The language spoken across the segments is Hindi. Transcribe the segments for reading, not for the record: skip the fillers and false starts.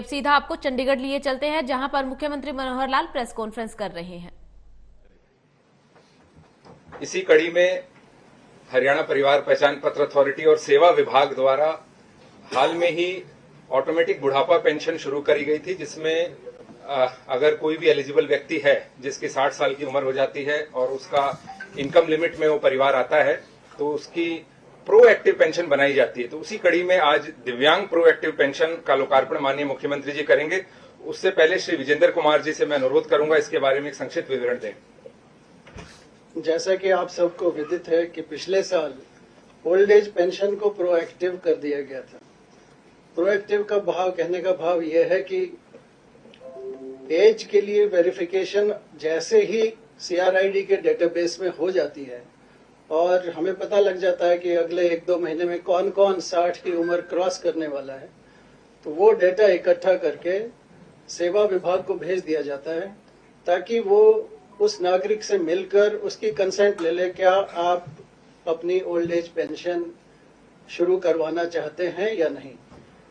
अब सीधा आपको चंडीगढ़ लिए चलते हैं, जहां पर मुख्यमंत्री मनोहर लाल प्रेस कॉन्फ्रेंस कर रहे हैं। इसी कड़ी में हरियाणा परिवार पहचान पत्र अथॉरिटी और सेवा विभाग द्वारा हाल में ही ऑटोमेटिक बुढ़ापा पेंशन शुरू करी गई थी, जिसमें अगर कोई भी एलिजिबल व्यक्ति है जिसकी 60 साल की उम्र हो जाती है और उसका इनकम लिमिट में वो परिवार आता है तो उसकी प्रोएक्टिव पेंशन बनाई जाती है। तो उसी कड़ी में आज दिव्यांग प्रोएक्टिव पेंशन का लोकार्पण माननीय मुख्यमंत्री जी करेंगे। उससे पहले श्री विजेंद्र कुमार जी से मैं अनुरोध करूंगा इसके बारे में एक संक्षिप्त विवरण दें। जैसा कि आप सबको विदित है कि पिछले साल ओल्ड एज पेंशन को प्रोएक्टिव कर दिया गया था। प्रोएक्टिव का भाव, कहने का भाव यह है कि एज के लिए वेरिफिकेशन जैसे ही सीआरआईडी के डेटाबेस में हो जाती है और हमें पता लग जाता है कि अगले 1-2 महीने में कौन कौन 60 की उम्र क्रॉस करने वाला है, तो वो डेटा इकट्ठा करके सेवा विभाग को भेज दिया जाता है ताकि वो उस नागरिक से मिलकर उसकी कंसेंट ले ले, क्या आप अपनी ओल्ड एज पेंशन शुरू करवाना चाहते हैं या नहीं।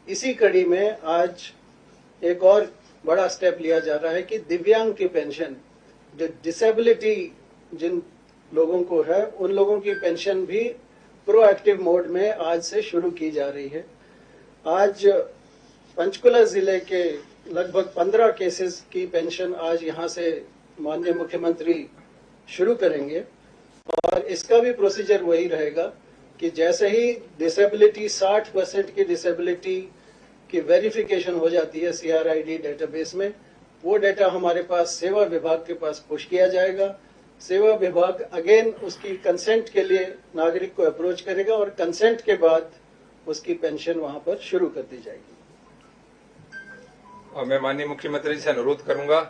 इसी कड़ी में आज एक और बड़ा स्टेप लिया जा रहा है कि दिव्यांग की पेंशन, जो डिसेबिलिटी जिन लोगों को है, उन लोगों की पेंशन भी प्रोएक्टिव मोड में आज से शुरू की जा रही है। आज पंचकुला जिले के लगभग 15 केसेस की पेंशन आज यहाँ से माननीय मुख्यमंत्री शुरू करेंगे और इसका भी प्रोसीजर वही रहेगा कि जैसे ही डिसेबिलिटी 60% की डिसेबिलिटी की वेरिफिकेशन हो जाती है सीआरआईडी डेटाबेस में, वो डेटा हमारे पास सेवा विभाग के पास पुश किया जाएगा। सेवा विभाग अगेन उसकी कंसेंट के लिए नागरिक को अप्रोच करेगा और कंसेंट के बाद उसकी पेंशन वहां पर शुरू कर दी जाएगी। और मैं माननीय मुख्यमंत्री से अनुरोध करूंगा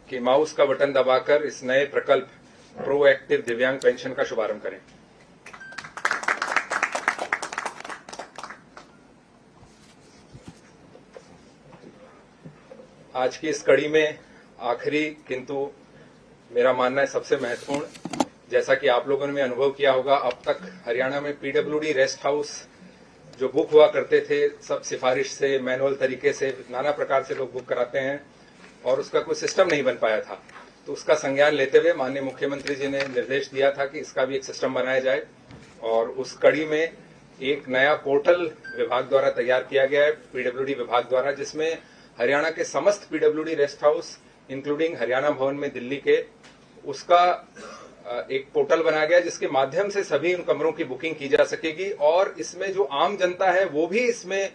कि माउस का बटन दबाकर इस नए प्रकल्प प्रोएक्टिव दिव्यांग पेंशन का शुभारंभ करें। आज की इस कड़ी में आखिरी किंतु मेरा मानना है सबसे महत्वपूर्ण, जैसा कि आप लोगों ने अनुभव किया होगा, अब तक हरियाणा में पीडब्ल्यूडी रेस्ट हाउस जो बुक हुआ करते थे, सब सिफारिश से, मैनुअल तरीके से, नाना प्रकार से लोग बुक कराते हैं और उसका कोई सिस्टम नहीं बन पाया था। तो उसका संज्ञान लेते हुए माननीय मुख्यमंत्री जी ने निर्देश दिया था कि इसका भी एक सिस्टम बनाया जाए और उस कड़ी में एक नया पोर्टल विभाग द्वारा तैयार किया गया है, पीडब्ल्यूडी विभाग द्वारा, जिसमें हरियाणा के समस्त PWD rest house including Haryana भवन में दिल्ली के, उसका एक पोर्टल बनाया गया जिसके माध्यम से सभी उन कमरों की बुकिंग की जा सकेगी और इसमें जो आम जनता है वो भी इसमें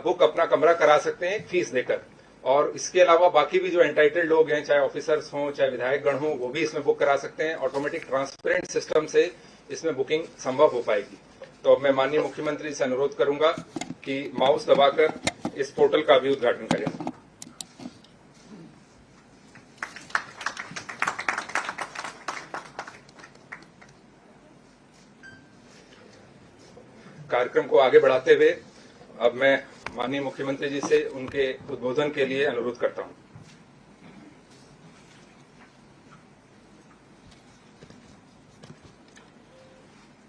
बुक अपना कमरा करा सकते हैं फीस देकर। और इसके अलावा बाकी भी जो एंटाइटल्ड लोग हैं, चाहे ऑफिसर्स हों चाहे विधायक गण हों, वो भी इसमें बुक करा सकते हैं। ऑटोमेटिक ट्रांसपेरेंट सिस्टम से इसमें बुकिंग संभव हो पाएगी। तो मैं माननीय मुख्यमंत्री से अनुरोध करूंगा कि माउस दबाकर इस पोर्टल का भी उद्घाटन करें। कार्यक्रम को आगे बढ़ाते हुए अब मैं माननीय मुख्यमंत्री जी से उनके उद्बोधन के लिए अनुरोध करता हूं।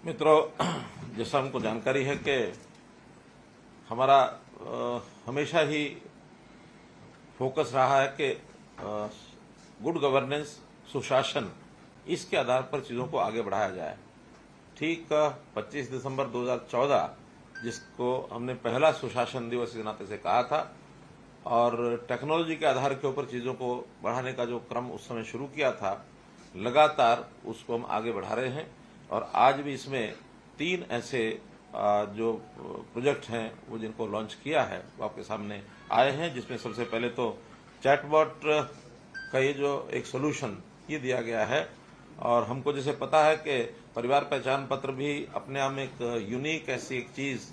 मित्रों, जैसा हमको जानकारी है कि हमारा हमेशा ही फोकस रहा है कि गुड गवर्नेंस, सुशासन, इसके आधार पर चीज़ों को आगे बढ़ाया जाए। ठीक 25 दिसंबर 2014 जिसको हमने पहला सुशासन दिवस के नाते से कहा था और टेक्नोलॉजी के आधार के ऊपर चीज़ों को बढ़ाने का जो क्रम उस समय शुरू किया था, लगातार उसको हम आगे बढ़ा रहे हैं और आज भी इसमें 3 ऐसे जो प्रोजेक्ट हैं वो जिनको लॉन्च किया है वो आपके सामने आए हैं, जिसमें सबसे पहले तो चैटबॉट का ये जो एक सोल्यूशन ये दिया गया है। और हमको जैसे पता है कि परिवार पहचान पत्र भी अपने आप में एक यूनिक ऐसी एक चीज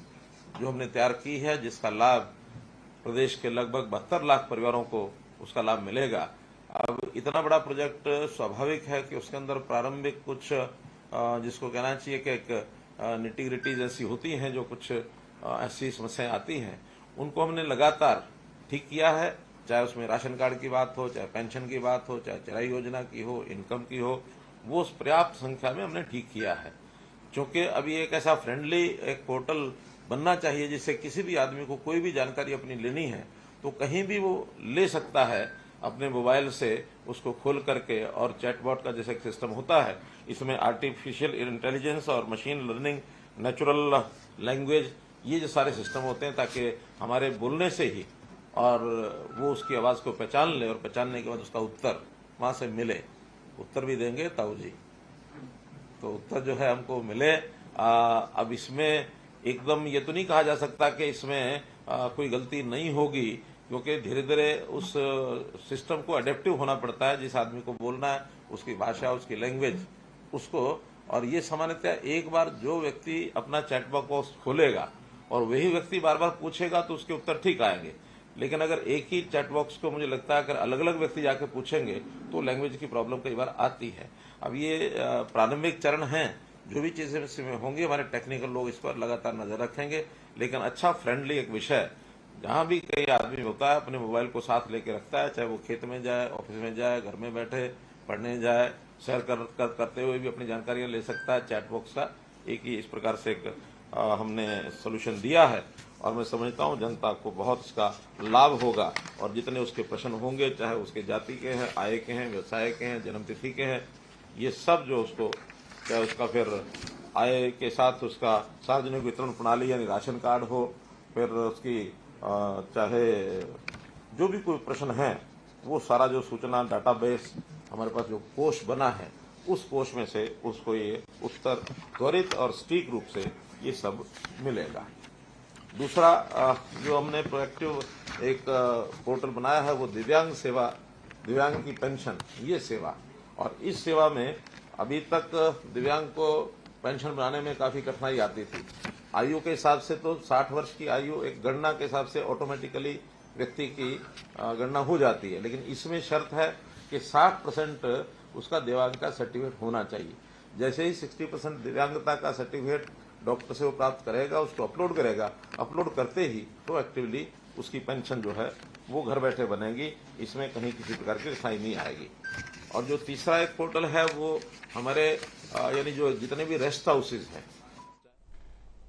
जो हमने तैयार की है, जिसका लाभ प्रदेश के लगभग 72 लाख परिवारों को उसका लाभ मिलेगा। अब इतना बड़ा प्रोजेक्ट स्वाभाविक है कि उसके अंदर प्रारंभिक कुछ जिसको कहना चाहिए कि एक निटी-ग्रिटीज ऐसी होती हैं, जो कुछ ऐसी समस्याएं आती हैं, उनको हमने लगातार ठीक किया है। चाहे उसमें राशन कार्ड की बात हो, चाहे पेंशन की बात हो, चाहे चराई योजना की हो, इनकम की हो, वो पर्याप्त संख्या में हमने ठीक किया है। क्योंकि अभी एक ऐसा फ्रेंडली एक पोर्टल बनना चाहिए जिससे किसी भी आदमी को कोई भी जानकारी अपनी लेनी है तो कहीं भी वो ले सकता है अपने मोबाइल से उसको खोल करके। और चैटबॉट का जैसे एक सिस्टम होता है, इसमें आर्टिफिशियल इंटेलिजेंस और मशीन लर्निंग, नेचुरल लैंग्वेज, ये जो सारे सिस्टम होते हैं ताकि हमारे बोलने से ही और वो उसकी आवाज़ को पहचान ले और पहचानने के बाद उसका उत्तर वहाँ से मिले। उत्तर भी देंगे ताऊ जी, तो उत्तर जो है हमको मिले। अब इसमें एकदम ये तो नहीं कहा जा सकता कि इसमें कोई गलती नहीं होगी, क्योंकि धीरे धीरे उस सिस्टम को अडेप्टिव होना पड़ता है। जिस आदमी को बोलना है उसकी भाषा, उसकी लैंग्वेज उसको। और ये सामान्यतः एक बार जो व्यक्ति अपना चैटबॉट बॉक्स खोलेगा और वही व्यक्ति बार बार पूछेगा तो उसके उत्तर ठीक आएंगे। लेकिन अगर एक ही चैट बॉक्स को मुझे लगता है अगर अलग अलग व्यक्ति जाके पूछेंगे तो लैंग्वेज की प्रॉब्लम कई बार आती है। अब ये प्रारंभिक चरण हैं, जो भी चीजें इसमें होंगी हमारे टेक्निकल लोग इस पर लगातार नजर रखेंगे। लेकिन अच्छा फ्रेंडली एक विषय, जहां भी कई आदमी होता है अपने मोबाइल को साथ लेके रखता है, चाहे वो खेत में जाए, ऑफिस में जाए, घर में बैठे पढ़ने जाए, सैर करते हुए भी अपनी जानकारियां ले सकता है। चैट बॉक्स का एक ही इस प्रकार से एक हमने सोल्यूशन दिया है और मैं समझता हूं जनता को बहुत इसका लाभ होगा। और जितने उसके प्रश्न होंगे, चाहे उसके जाति के हैं, आय के हैं, व्यवसाय के हैं, जन्मतिथि के हैं, ये सब जो उसको, चाहे उसका फिर आय के साथ उसका सार्वजनिक वितरण प्रणाली यानी राशन कार्ड हो, फिर उसकी चाहे जो भी कोई प्रश्न है, वो सारा जो सूचना डाटाबेस हमारे पास जो कोष बना है, उस कोष में से उसको ये उत्तर त्वरित और सटीक रूप से ये सब मिलेगा। दूसरा जो हमने प्रोएक्टिव एक पोर्टल बनाया है वो दिव्यांग सेवा, दिव्यांग की पेंशन, ये सेवा। और इस सेवा में अभी तक दिव्यांग को पेंशन बनाने में काफी कठिनाई आती थी। आयु के हिसाब से तो 60 वर्ष की आयु एक गणना के हिसाब से ऑटोमेटिकली व्यक्ति की गणना हो जाती है, लेकिन इसमें शर्त है कि 60% उसका दिव्यांग का सर्टिफिकेट होना चाहिए। जैसे ही 60% दिव्यांगता का सर्टिफिकेट डॉक्टर से वो प्राप्त करेगा, उसको अपलोड करेगा, अपलोड करते ही प्रोएक्टिवली उसकी पेंशन जो है वो घर बैठे बनेगी। इसमें कहीं किसी प्रकार की कठिनाई नहीं आएगी। और जो तीसरा एक पोर्टल है वो हमारे यानी जो जितने भी रेस्ट हाउसेज हैं